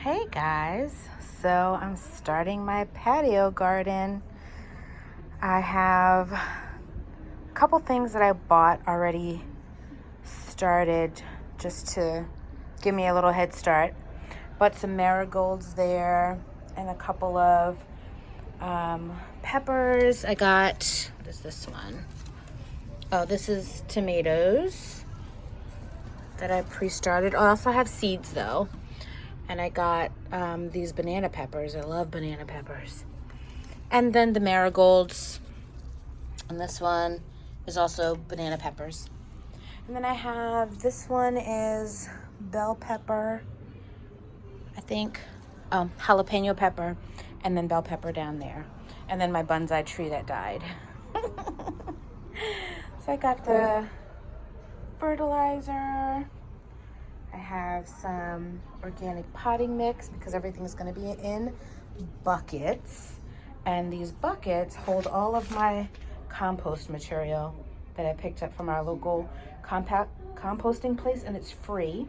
Hey guys, so I'm starting my patio garden. I have a couple things that I bought already started just to give me a little head start. Bought some marigolds there and a couple of peppers. I got, what is this one? Oh, this is tomatoes that I pre-started. I also have seeds though. And I got these banana peppers. I love banana peppers. And then the marigolds. And this one is also banana peppers. And then I have, this one is bell pepper, I think. Oh, jalapeno pepper. And then bell pepper down there. And then my bonsai tree that died. So I got the fertilizer. I have some organic potting mix because everything's going to be in buckets. And these buckets hold all of my compost material that I picked up from our local composting place, and it's free.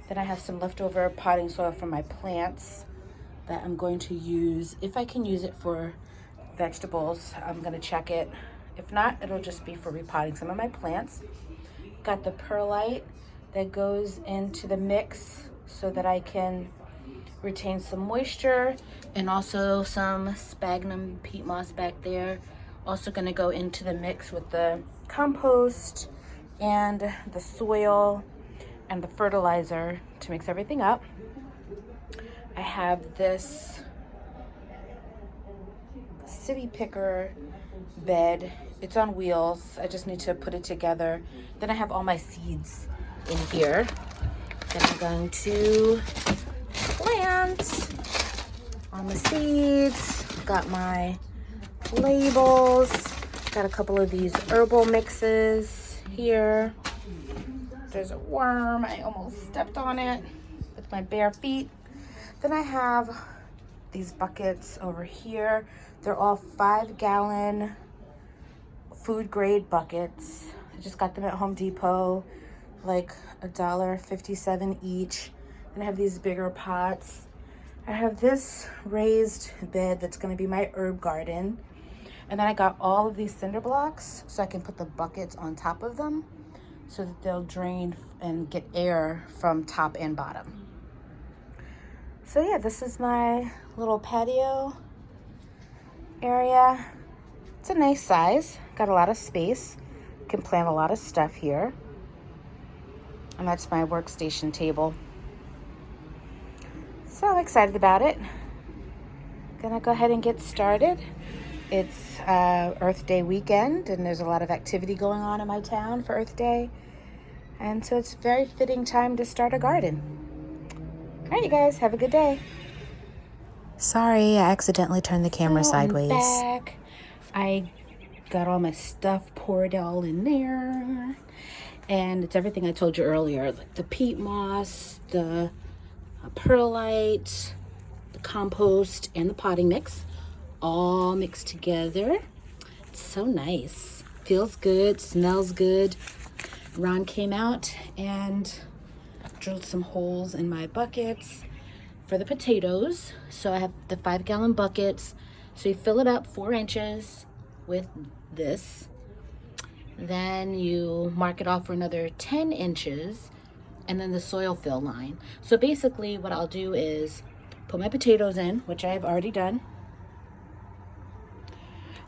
Then I have some leftover potting soil from my plants that I'm going to use. If I can use it for vegetables, I'm going to check it. If not, it'll just be for repotting some of my plants. Got the perlite that goes into the mix so that I can retain some moisture, and also some sphagnum peat moss back there. Also gonna go into the mix with the compost and the soil and the fertilizer to mix everything up. I have this city picker bed. It's on wheels. I just need to put it together. Then I have all my seeds in here that I'm going to plant on the seeds. Got my labels. Got a couple of these herbal mixes here. There's a worm. I almost stepped on it with my bare feet. Then I have these buckets over here. They're all 5-gallon food grade buckets. I just got them at Home Depot, like $1.57 each. And I have these bigger pots. I have this raised bed that's going to be my herb garden. And then I got all of these cinder blocks so I can put the buckets on top of them so that they'll drain and get air from top and bottom. So yeah, this is my little patio area. It's a nice size. Got a lot of space. Can plant a lot of stuff here. And that's my workstation table. So I'm excited about it. Gonna go ahead and get started. It's Earth Day weekend, and there's a lot of activity going on in my town for Earth Day. And so it's a very fitting time to start a garden. All right, you guys, have a good day. Sorry, I accidentally turned the camera sideways. I'm back. I got all my stuff poured all in there. And it's everything I told you earlier, like the peat moss, the perlite, the compost, and the potting mix, all mixed together. It's so nice. Feels good, smells good. Ron came out and drilled some holes in my buckets for the potatoes. So I have the 5-gallon buckets. So you fill it up 4 inches with this. Then you mark it off for another 10 inches, and then the soil fill line. So basically what I'll do is put my potatoes in, which I have already done.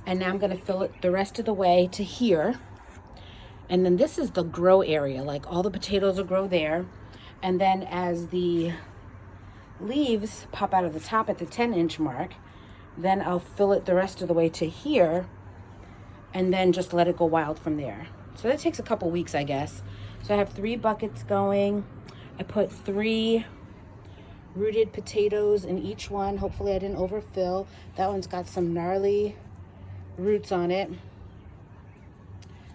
And now I'm gonna fill it the rest of the way to here. And then this is the grow area, like all the potatoes will grow there. And then as the leaves pop out of the top at the 10-inch mark, then I'll fill it the rest of the way to here, and then just let it go wild from there. So that takes a couple weeks, I guess. So I have 3 buckets going. I put 3 rooted potatoes in each one. Hopefully I didn't overfill. That one's got some gnarly roots on it.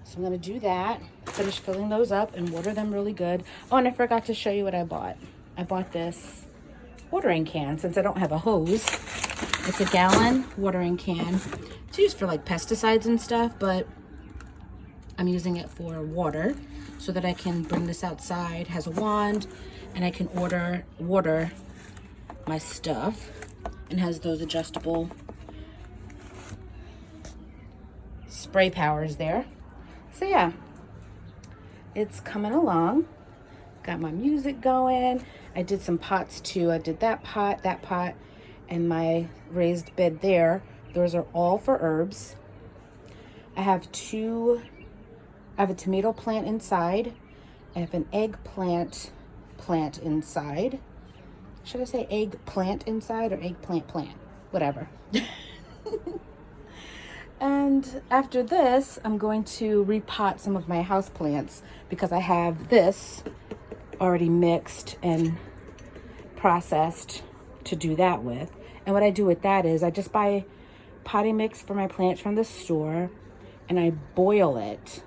So I'm gonna do that, finish filling those up and water them really good. Oh, and I forgot to show you what I bought. I bought this watering can since I don't have a hose. It's a gallon watering can. It's used for like pesticides and stuff, but I'm using it for water so that I can bring this outside. It has a wand, and I can water my stuff and has those adjustable spray powers there. So yeah, it's coming along. Got my music going. I did some pots too. I did that pot, and my raised bed there. Those are all for herbs. I have a tomato plant inside. I have an eggplant plant inside. Should I say eggplant inside or eggplant plant? Whatever. And after this, I'm going to repot some of my house plants because I have this already mixed and processed to do that with. And what I do with that is I just buy potting mix for my plants from the store and I boil it.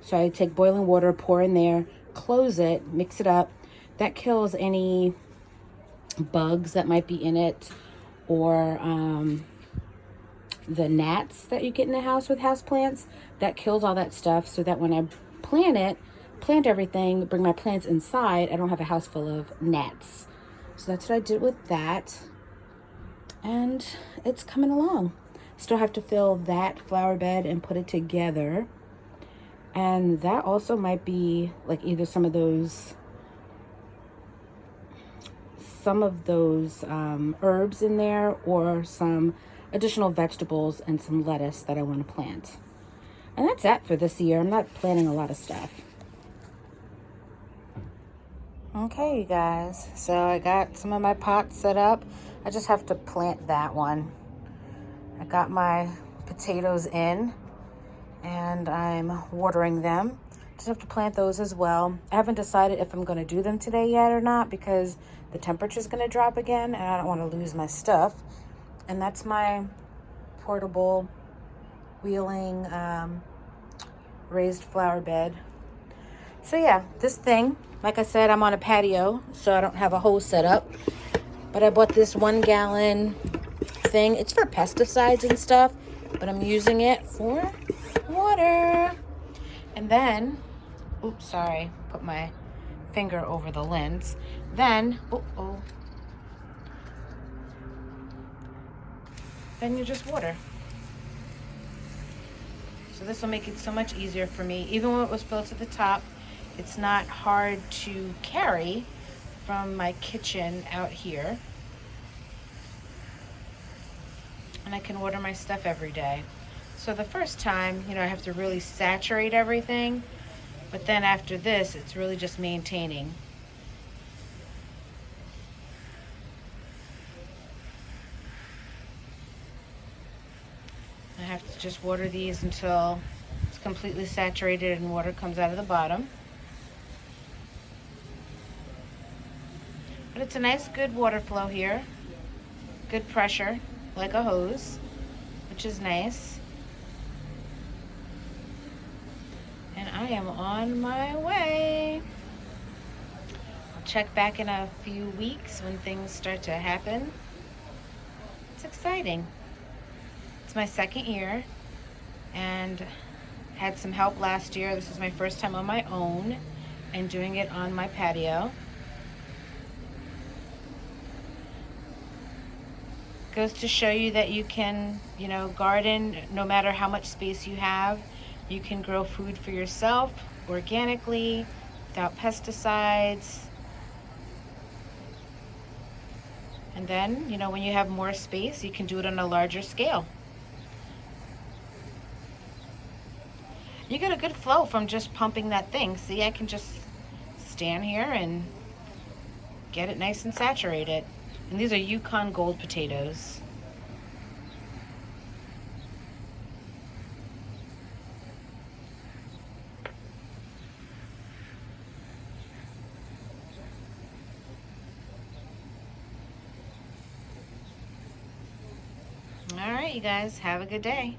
So I take boiling water, pour in there, close it, mix it up. That kills any bugs that might be in it, or the gnats that you get in the house with house plants. That kills all that stuff, so that when I plant everything, bring my plants inside, I don't have a house full of gnats. So that's what I did with that, and it's coming along. Still have to fill that flower bed and put it together, and that also might be like either some of those herbs in there, or some additional vegetables and some lettuce that I want to plant. And that's it for this year. I'm not planning a lot of stuff. Okay, you guys, so I got some of my pots set up. I just have to plant that one. I got my potatoes in and I'm watering them. Just have to plant those as well. I haven't decided if I'm going to do them today yet or not because the temperature is going to drop again and I don't want to lose my stuff. And that's my portable wheeling raised flower bed. So yeah, this thing, like I said, I'm on a patio, so I don't have a hose set up. But I bought this 1 gallon thing. It's for pesticides and stuff, but I'm using it for water. And then, oops, sorry, put my finger over the lens. Then, then you just water. So this will make it so much easier for me. Even when it was filled to the top, it's not hard to carry from my kitchen out here. And I can water my stuff every day. So the first time, I have to really saturate everything. But then after this, it's really just maintaining. I have to just water these until it's completely saturated and water comes out of the bottom. But it's a nice, good water flow here. Good pressure, like a hose, which is nice. And I am on my way. I'll check back in a few weeks when things start to happen. It's exciting. It's my second year and had some help last year. This is my first time on my own and doing it on my patio. Goes to show you that you can, garden no matter how much space you have. You can grow food for yourself organically, without pesticides. And then, when you have more space, you can do it on a larger scale. You get a good flow from just pumping that thing. See, I can just stand here and get it nice and saturated. And these are Yukon Gold potatoes. All right, you guys, have a good day.